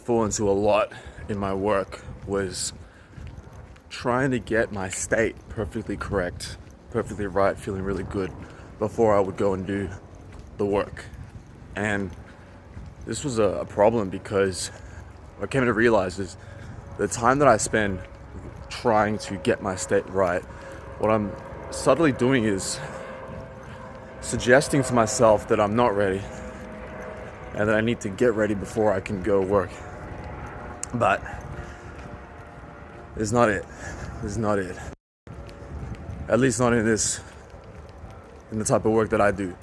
fall into a lot in my work was trying to get my state perfectly correct, perfectly right, feeling really good before I would go and do the work. And this was a problem because what I came to realize is the time that I spend trying to get my state right, what I'm subtly doing is suggesting to myself that I'm not ready and that I need to get ready before I can go work. But it's not it. It's not it. At least not in the type of work that I do.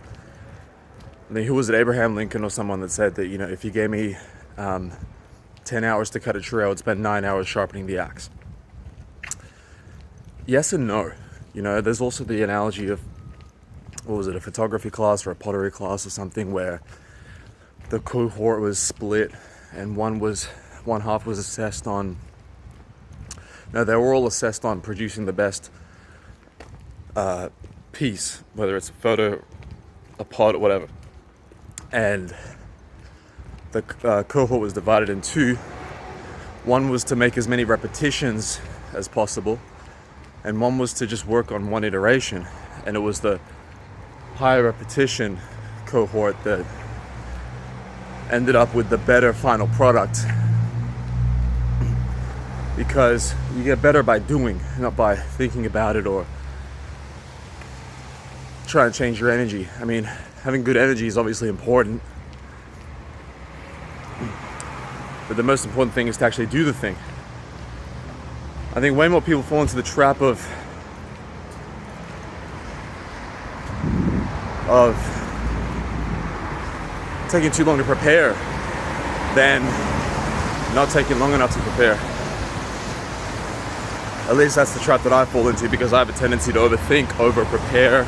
I mean, who was it, Abraham Lincoln or someone that said that, if you gave me 10 hours to cut a tree, I would spend 9 hours sharpening the axe. Yes and no. There's also the analogy of, a photography class or a pottery class or something where the cohort was split and one half was assessed on, they were all assessed on producing the best piece, whether it's a photo, a pot, or whatever. And the cohort was divided in two. One was to make as many repetitions as possible, and one was to just work on one iteration. And it was the higher repetition cohort that ended up with the better final product, because you get better by doing, not by thinking about it or trying to change your energy. I mean, having good energy is obviously important, but the most important thing is to actually do the thing. I think way more people fall into the trap of taking too long to prepare than not taking long enough to prepare. At least that's the trap that I fall into, because I have a tendency to overthink, over-prepare,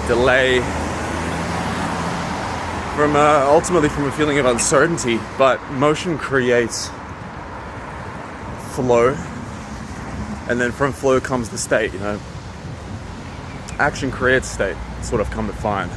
delay, ultimately from a feeling of uncertainty. But motion creates flow, and then from flow comes the state. Action creates state. That's what I've come to find.